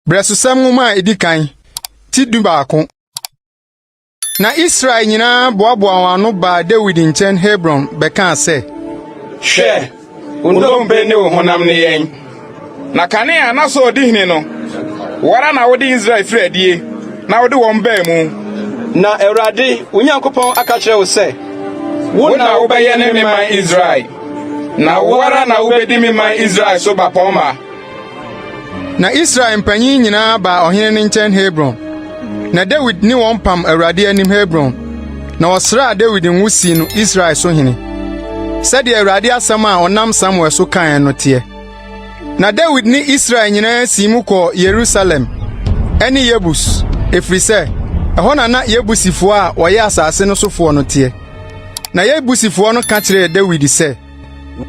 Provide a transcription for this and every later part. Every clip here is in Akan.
Bresusam nwoma edikan ti dubaako. Na Israel nyina boaboa ano ba David nchen Hebron beka se hwe undombe ne wo honam ne yen na kane ana so odihini no wara na wodi Israel fredie na wodi won ba mu na Awurade Onyankopɔn aka kyerɛ wo sɛ wo na wo bɛyɛ ne man Israel na wara na wo bedi me man Israel so ba pɔma. Na Israel mpanyin nyina ba ɔhene ne nchen Hebron. Na David ni wɔn pam Awurade anim Hebron. Na wɔsra David nwusi no Israel so hene. Sɛde Awurade asɛm a ɔnam Samuel so kan no teɛ. Na David ni Israel nyina si mu kɔ Yerusalem. Ɛne Yebus, efiri sɛ ɛhɔ na Yebusifo a wɔyɛ asase no sofoɔ no teɛ. Na Yebusifo no ka kyerɛ David sɛ,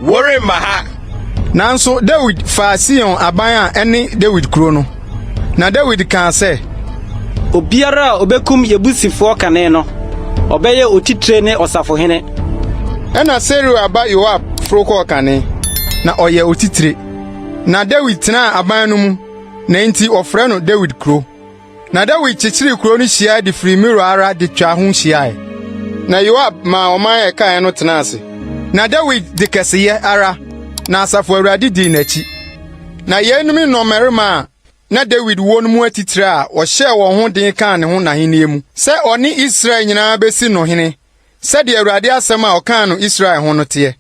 "Wore maha." Nanso David fa Sion aban a ɛne David kuro no. Na David ka sɛ, obiara a obekum Yebusifo kane no obɛyɛ otitire ne ɔsafohene. Ɛna Seruia aba Yoab foro kɔ kane na ɔyɛ otitire. Na David tena aban no mu na enti ɔfrɛ no David kuro. Na David kyekyere kuro no hyia de firi Miro ara de twa ho hyiae. Na Yoab ma ɔman ɛkae no tena ase. Na David de kɛseyɛ ara na asafo Awurade di n'akyi. Na yenum nnɔmmarima na David wo no mu atitire a ɔhyɛ wɔn ho den kan ne ho n'ahenni mu. Sɛ ɔne Israel nyinaa besi no hene. Sɛde Awurade asɛm a ɔkan no Israel ho no teɛ.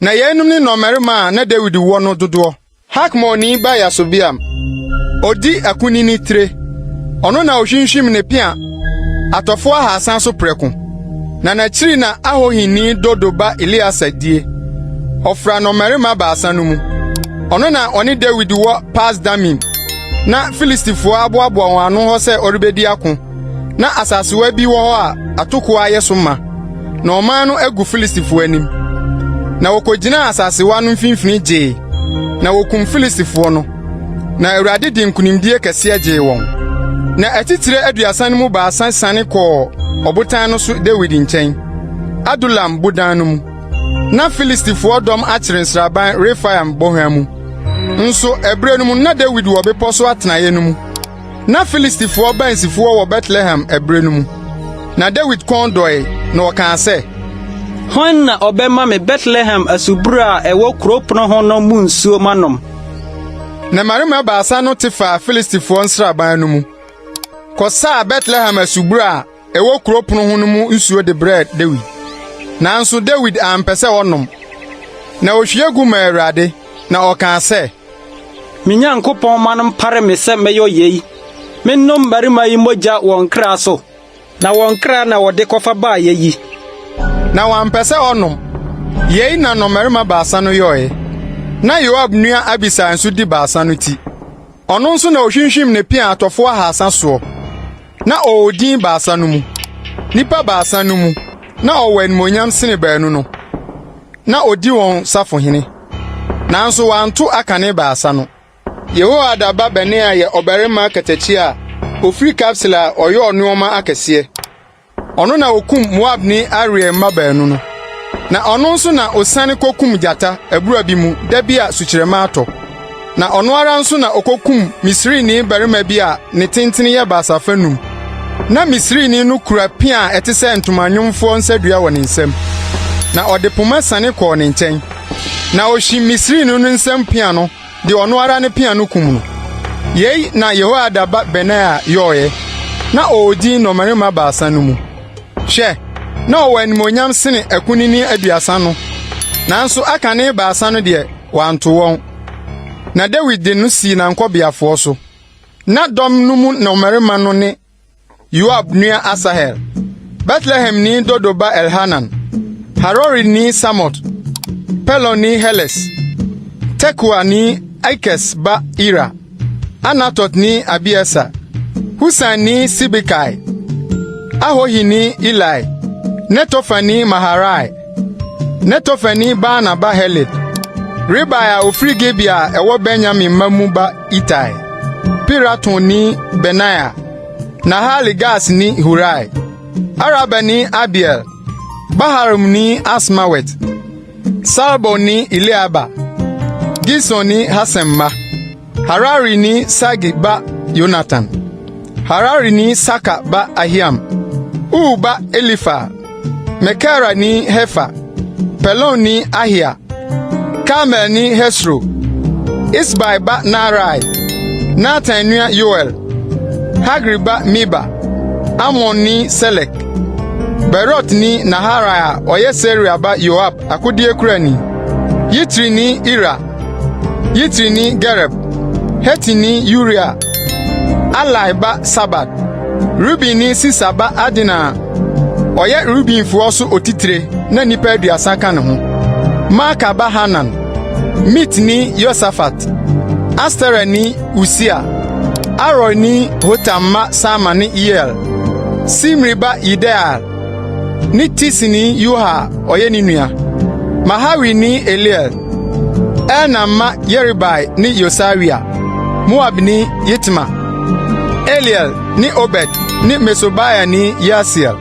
Na yenum nnɔmmarima na David wo no dodoɔ. Hakmoni ba Yasobeam. Odi akunini tire. Ɔno na ohwinhwim ne pia. Atɔfo ahasan so prɛko. Na n'akyiri na ahohini dodo ba Eliasa die. Ɔfra nnɔmmarima baasa no mu. Ɔno na ɔne David wɔ Pas Damim. Na Filistifo aboaboa wɔn ano hɔ sɛ ɔrebedi ako. Na asasewa bi wɔ hɔ a atoko ayɛ so ma. Na ɔman no agu Filistifo anim. Na wɔkɔgyina asasewa no mfimfini gyee. Na wɔkum Filistifo no. Na Awurade di nkonimdie kɛse gyee wɔn. Na atitire aduasa no mu baasa sane kɔɔ ɔbotan no so David nkyɛn. Adulam bodan no mu. Na Filistifo dɔm akyere nsraban Refaim bɔhwa mu. Nso ɛbrɛ no mu na David wɔ bepɔ so atenaeɛ no mu. Na Filistifo bansifoɔ wɔ Bethlehem ɛbrɛ no mu. Na David kɔn dɔe na ɔkaa sɛ, hwan na ɔbɛma me Bethlehem asubura a ɛwɔ kuropɔn ho no mu nsuo manom. Na mmarima baasa no te fa Filistifo nsraban no mu. Kɔsaa Bethlehem asubura a ɛwɔ kuropɔn ho no mu nsuo de brɛ David. Nanso David ampɛ sɛ ɔnom. Na ohwie gu ma Awurade na ɔkaa sɛ, me Nyankopɔn manom pare me sɛ mɛyɛ yei. Mennom mmarima yi mogya wɔn kra so. Na wɔn kra na wɔde kɔfa baa yi. Na wampɛ sɛ ɔnom. Yei na nnɔmmarima baasa no yɔe. Na Yoab nua Abisai nso di baasa no ti. Ɔno nso na ohwinhwim ne pia atɔfo ahasa soɔ. Na ɔwɔdin baasa no mu. Nipa baasa no mu. Na ɔwɔ animonyam sene baanu no. Na odi wɔn safohene. Nanso wanto akane baasa no. Yehoiada ba Benaya yɛ ɔbarima katakyi a ofiri Kapsela ɔyɛ ɔnoɔma akɛseɛ. Ɔno na okum Moab ni Ariel mma baanu no. Na ɔno nso na osane kokum gyata abura bi mu da bi a sukyerɛma atɔ. Na ɔno ara nso na okokum Misrini barima bi a ne tenten yɛ baasa fanum. Na Misrini no kura pia a ɛte sɛ ntomanyomfoɔ nsadua wɔ ne nsam. Na ɔde poma sane kɔɔ ne nkyɛn. Na ohyi Misrini no nsam pia no de ɔno ara ne pia no kum no. Yei na Yehoiada ba Benaya yɔɔɛ. Na ɔwɔdin nnɔmmarima baasa no mu. Hwɛ, na ɔwɔ animonyam sene akunini aduasa no. Nanso akane baasa no deɛ wanto wɔn. Na David de no sii nankɔbeafoɔ so. Na dɔm no mu nnɔmmarima no ne Yoab nua Asahel, Bethlehem ni dodo ba Elhanan, Harori ni Samot, Pelon ni Heles, Tekua ni Aikes ba Ira, Anatot ni Abiesa, Husan ni Sibekai, Ahohi ni Eli, Netofa ni Maharai, Netofa ni Baana ba Heled, Ribai a ofiri Gebia ɛwɔ Benyamin mamu ba Itai, Piraton ni Benaya, Nahaligas ni Hurai, Araba ni Abiel, Baharum ni Asmawet, Salbo ni Eliaba, Gison ni Hasemma, Harari ni Sagi ba Yonatan. Harari ni Saka ba Ahiam. Ba Elifa. Mekara ni Hefa. Pelon ni Ahia. Kamel ni Hesro. Isbai ba Narai. Natan nua Yoel. Hagri ba Miba. Amon ni Selek. Berot ni Naharaya oye Seria ba Yoab akodie kurani. Yitri ni Ira. Yitri ni Gereb. Heti ni Uriah. Alai ba Sabat. Rubi ni Sisa ba Adina. Oye Rubin fuoso otitire na nipa aduasa ka ne ho. Maka ba Hanan. Mit ni Yosafat. Astera ni Usia. Aro ni Hotamma Sama ni Yel. Simri ba Ideal. Ni Tisi ni Yuha oye ni nua. Mahawi ni Eliel. Enama Yeribai ni Yosawia. Moab ni Yitma. Eliel ni Obed ni Mesobaya ni Yasiel.